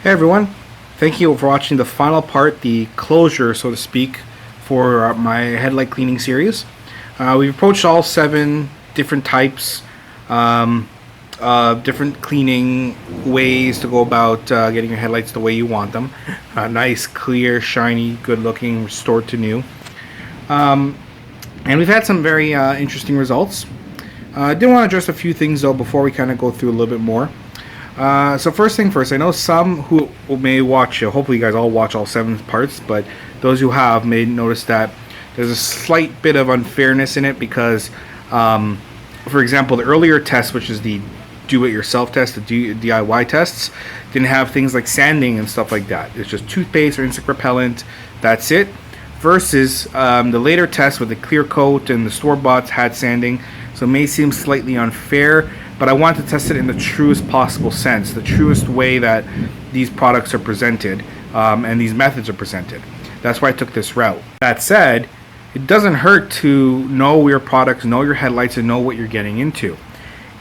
Hey everyone, thank you for watching the final part, the closure, so to speak, for my headlight cleaning series. We've approached all 7 different types, different cleaning ways to go about getting your headlights the way you want them. Nice, clear, shiny, good looking, restored to new. And we've had some very interesting results. I did want to address a few things though before we kind of go through a little bit more. So first thing first, I know some who may watch, hopefully you guys all watch all 7 parts, but those who have may notice that there's a slight bit of unfairness in it because, for example, the earlier test, which is the do-it-yourself test, the DIY tests, didn't have things like sanding and stuff like that. It's just toothpaste or insect repellent, that's it. Versus the later test with the clear coat and the store-bought had sanding, so it may seem slightly unfair, but I want to test it in the truest possible sense, the truest way that these products are presented and these methods are presented. That's why I took this route. That said, it doesn't hurt to know your products, know your headlights, and know what you're getting into.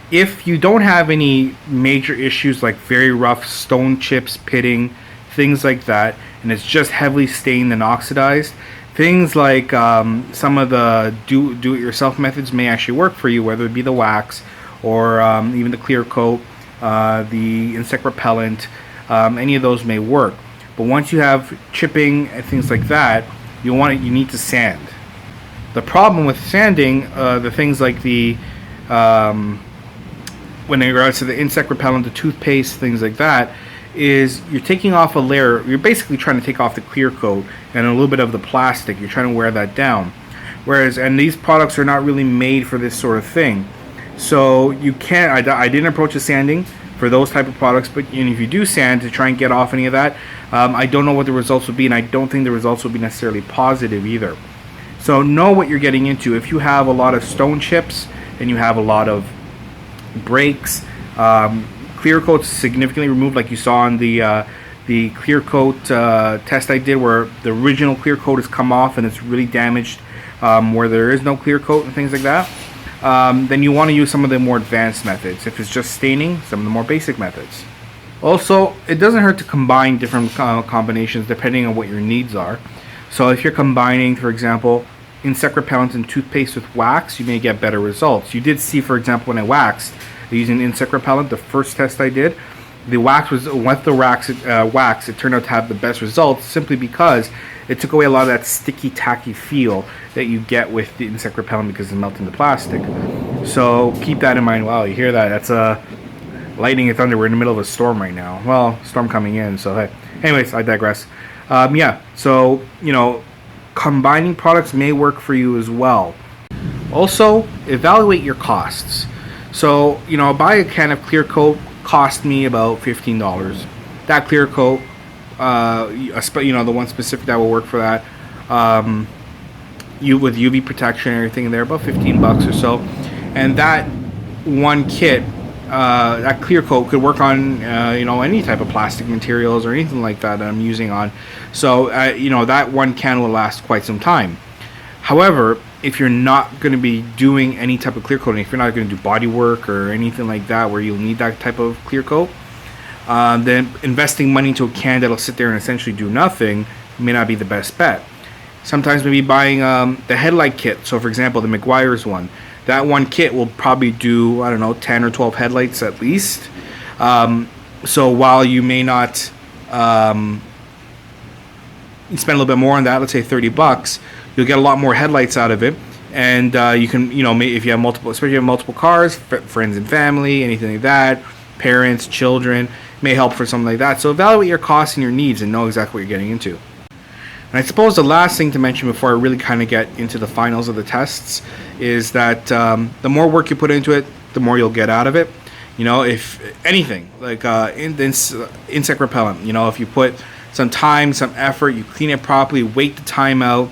If you don't have any major issues like very rough stone chips, pitting, things like that, and it's just heavily stained and oxidized, things like some of the do-it-yourself methods may actually work for you, whether it be the wax or even the clear coat, the insect repellent, any of those may work. But once you have chipping and things like that, you need to sand. The problem with sanding, the things like the when it regards to the insect repellent, the toothpaste, things like that, is you're taking off a layer. You're basically trying to take off the clear coat and a little bit of the plastic. You're trying to wear that down. And these products are not really made for this sort of thing. So you can't. I didn't approach the sanding for those type of products, but if you do sand to try and get off any of that, I don't know what the results would be, and I don't think the results will be necessarily positive either. So know what you're getting into. If you have a lot of stone chips and you have a lot of breaks, clear coat's significantly removed, like you saw in the clear coat test I did, where the original clear coat has come off and it's really damaged, where there is no clear coat and things like that. Then you want to use some of the more advanced methods. If it's just staining, some of the more basic methods. Also, it doesn't hurt to combine different combinations depending on what your needs are. So if you're combining, for example, insect repellent and toothpaste with wax, you may get better results. You did see, for example, when I waxed using insect repellent, the first test I did, the wax was with the wax. It turned out to have the best results simply because it took away a lot of that sticky, tacky feel that you get with the insect repellent because it's melting the plastic. So keep that in mind. Wow, you hear that? That's lightning and thunder. We're in the middle of a storm right now. Well, storm coming in. So hey, anyways, I digress. Yeah. So combining products may work for you as well. Also, evaluate your costs. So buy a can of clear coat cost me about $15. That clear coat, the one specific that will work for that, with UV protection and everything in there, about $15 or so. And that one kit, that clear coat could work on any type of plastic materials or anything like that I'm using on. So that one can will last quite some time. However, if you're not going to be doing any type of clear coating, if you're not going to do body work or anything like that where you'll need that type of clear coat, then investing money into a can that'll sit there and essentially do nothing may not be the best bet. Sometimes maybe buying the headlight kit. So for example, the McGuire's one. That one kit will probably do, 10 or 12 headlights at least. So while you may not you spend a little bit more on that, let's say $30, you'll get a lot more headlights out of it. And you can, if you have multiple, especially if you have multiple cars, friends and family, anything like that, parents, children, may help for something like that. So evaluate your costs and your needs and know exactly what you're getting into. And I suppose the last thing to mention before I really kind of get into the finals of the tests is that the more work you put into it, the more you'll get out of it. If anything, like insect repellent, if you put some time, some effort, you clean it properly, wait the time out,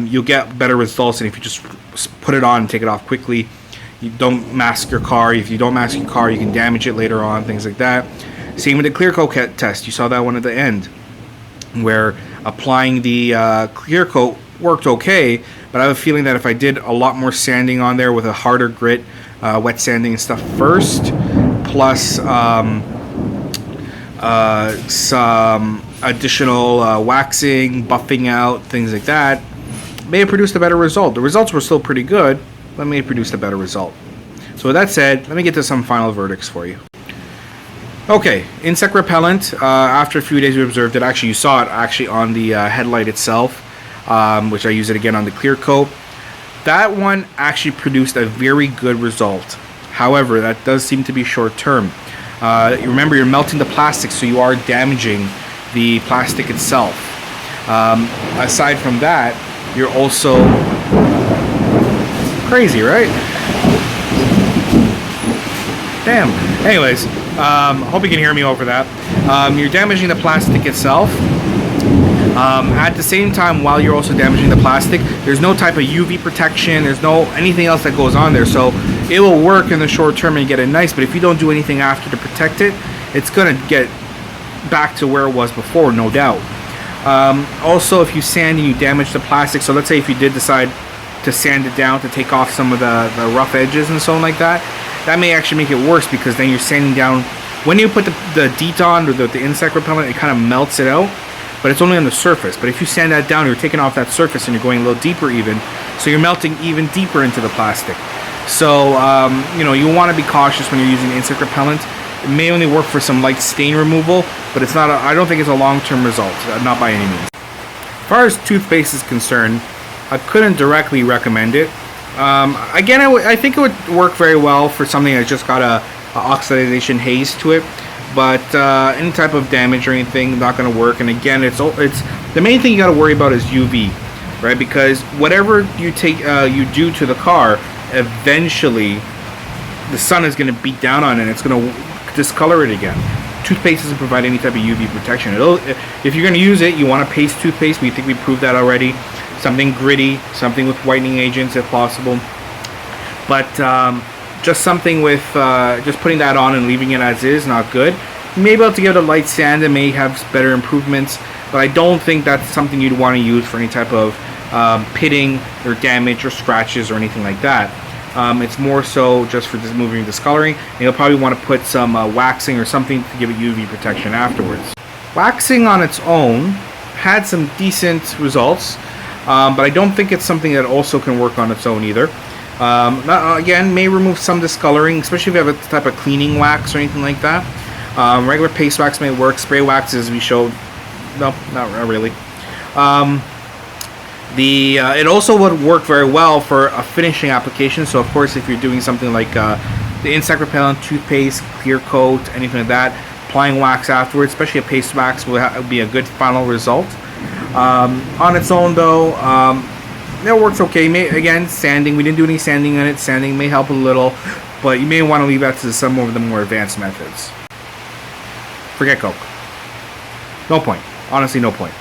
you'll get better results than if you just put it on and take it off quickly. You don't mask your car. If you don't mask your car, you can damage it later on, things like that. Same with the clear coat test. You saw that one at the end where applying the clear coat worked okay, but I have a feeling that if I did a lot more sanding on there with a harder grit, wet sanding and stuff first, plus some additional waxing, buffing out, things like that, may have produced a better result. The results were still pretty good, but may have produced a better result. So with that said, let me get to some final verdicts for you. Okay, insect repellent, after a few days we observed it. Actually, you saw it actually on the headlight itself, which I use it again on the clear coat. That one actually produced a very good result. However, that does seem to be short term. You remember, you're melting the plastic, so you are damaging the plastic itself. Aside from that, you're also crazy, right? Damn. Anyways, hope you can hear me over that. You're damaging the plastic itself. At the same time, while you're also damaging the plastic, there's no type of UV protection, there's no anything else that goes on there, so it will work in the short term and get it nice, but if you don't do anything after to protect it, it's gonna get back to where it was before, no doubt. Also, if you sand and you damage the plastic, so let's say if you did decide to sand it down to take off some of the rough edges and so on like that, that may actually make it worse, because then you're sanding down. When you put the DEET on, or the insect repellent, it kind of melts it out, but it's only on the surface. But if you sand that down, you're taking off that surface and you're going a little deeper even, so you're melting even deeper into the plastic. So you know, you want to be cautious when you're using insect repellent. It may only work for some light stain removal, but it's not. I don't think it's a long-term result, not by any means. As far as toothpaste is concerned, I couldn't directly recommend it. Again, I think it would work very well for something that's just got a oxidation haze to it, but any type of damage or anything, not going to work. And again, it's the main thing you got to worry about is UV, right? Because whatever you do to the car, eventually the sun is going to beat down on it and it's going to discolor it again. Toothpaste doesn't provide any type of UV protection. If you're going to use it, you want a paste toothpaste. We think we proved that already. Something gritty, something with whitening agents if possible. But just something with just putting that on and leaving it as is, not good. You may be able to give it a light sand and may have better improvements, but I don't think that's something you'd want to use for any type of pitting or damage or scratches or anything like that. It's more so just for this moving discoloring, and you'll probably want to put some waxing or something to give it UV protection afterwards. Waxing on its own had some decent results, but I don't think it's something that also can work on its own either. Again, may remove some discoloring, especially if you have a type of cleaning wax or anything like that. Regular paste wax may work. Spray wax, as we showed, no, not really. It also would work very well for a finishing application. So of course, if you're doing something like the insect repellent, toothpaste, clear coat, anything like that, applying wax afterwards, especially a paste wax, will be a good final result. On its own though, it works okay. Again, sanding, we didn't do any sanding on it. Sanding may help a little, but you may want to leave that to some of the more advanced methods. Forget Coke. No point. Honestly, no point.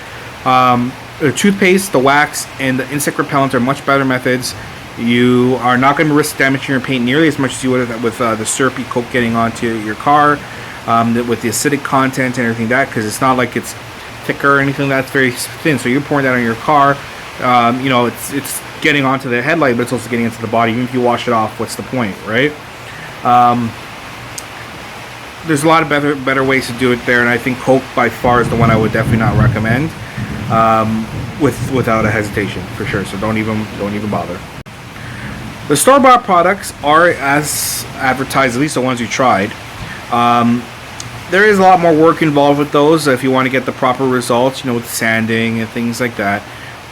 The toothpaste, the wax, and the insect repellent are much better methods. You are not going to risk damaging your paint nearly as much as you would with the syrupy Coke getting onto your car, with the acidic content and everything like that, because it's not like it's thicker or anything. That's very thin. So you're pouring that on your car. You know, it's getting onto the headlight, but it's also getting into the body. Even if you wash it off, what's the point, right? There's a lot of better ways to do it there, and I think Coke by far is the one I would definitely not recommend, without a hesitation, for sure. So don't even bother. The store-bought products are as advertised, at least the ones you tried. There is a lot more work involved with those if you want to get the proper results, you know, with sanding and things like that.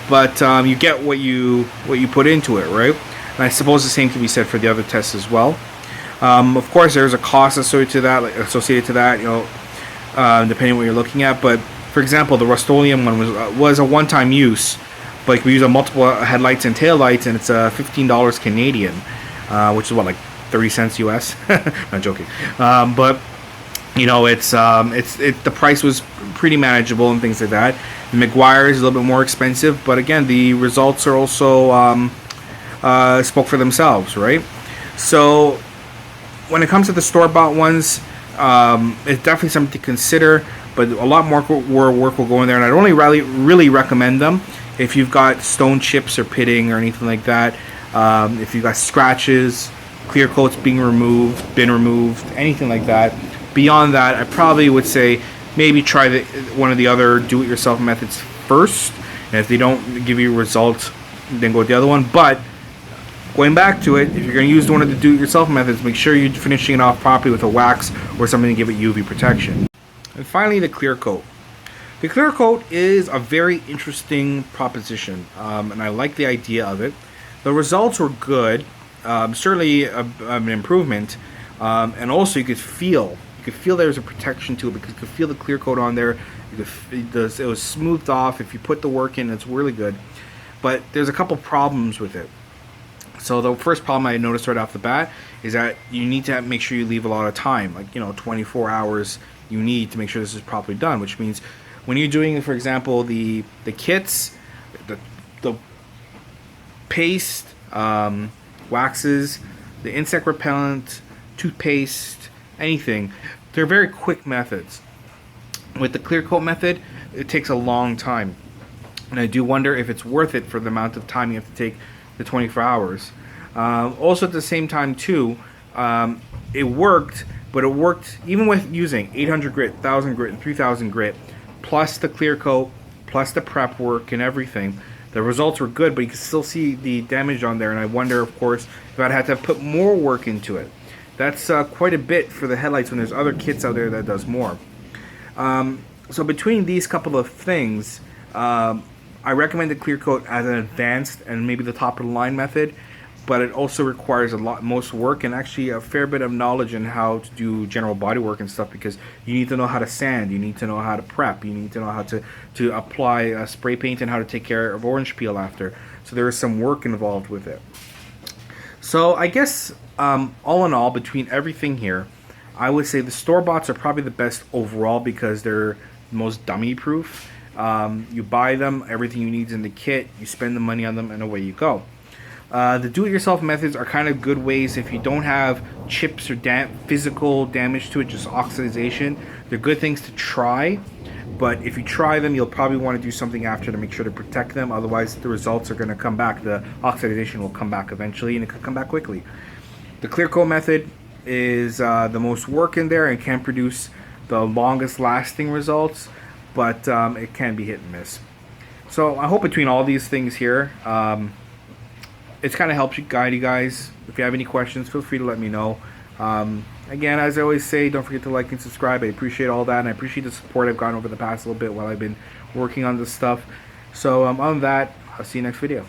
But you get what you put into it, right? And I suppose the same can be said for the other tests as well. Of course, there's a cost associated to that, you know, depending on what you're looking at. But for example, the Rust-oleum one was a one-time use, but we use on multiple headlights and taillights, and it's $15 Canadian, which is what, like 30 cents US. Not joking, but you know, the price was pretty manageable and things like that. McGuire is a little bit more expensive, but again, the results are also spoke for themselves, right? So when it comes to the store-bought ones, it's definitely something to consider, but a lot more work will go in there, and I'd only really recommend them if you've got stone chips or pitting or anything like that. If you've got scratches, clear coats been removed, anything like that, Beyond that, I probably would say maybe try one of the other do-it-yourself methods first, and if they don't give you results, then go with the other one. But going back to it, if you're going to use one of the do-it-yourself methods, make sure you're finishing it off properly with a wax or something to give it UV protection. And finally, the clear coat. The clear coat is a very interesting proposition, and I like the idea of it. The results were good, certainly an improvement, and also you could feel there's a protection to it because you could feel the clear coat on there. It was smoothed off. If you put the work in, it's really good. But there's a couple problems with it. So the first problem I noticed right off the bat is that you need to make sure you leave a lot of time, like 24 hours you need to make sure this is properly done. Which means when you're doing, for example, the kits, the paste, waxes, the insect repellent, toothpaste, anything, they're very quick methods. With the clear coat method, it takes a long time, and I do wonder if it's worth it for the amount of time you have to take the 24 hours. Also at the same time too, it worked, but it worked even with using 800 grit, 1000 grit, and 3000 grit, plus the clear coat, plus the prep work and everything. The results were good, but you can still see the damage on there, and I wonder, of course, if I'd have to put more work into it. That's quite a bit for the headlights when there's other kits out there that does more. So between these couple of things, I recommend the clear coat as an advanced and maybe the top of the line method, but it also requires most work and actually a fair bit of knowledge in how to do general body work and stuff, because you need to know how to sand, you need to know how to prep, you need to know how to apply spray paint and how to take care of orange peel after. So there is some work involved with it. So I guess all in all, between everything here, I would say the store-boughts are probably the best overall because they're most dummy-proof. You buy them, everything you need is in the kit, you spend the money on them, and away you go. The do-it-yourself methods are kind of good ways if you don't have chips or physical damage to it, just oxidization. They're good things to try, but if you try them, you'll probably want to do something after to make sure to protect them. Otherwise, the results are going to come back. The oxidization will come back eventually, and it could come back quickly. The clear coat method is the most work in there and can produce the longest lasting results, but it can be hit and miss. So I hope between all these things here, it's kind of helps you guide you guys. If you have any questions, feel free to let me know. Again, as I always say, don't forget to like and subscribe. I appreciate all that, and I appreciate the support I've gotten over the past little bit while I've been working on this stuff. So other than that, I'll see you next video.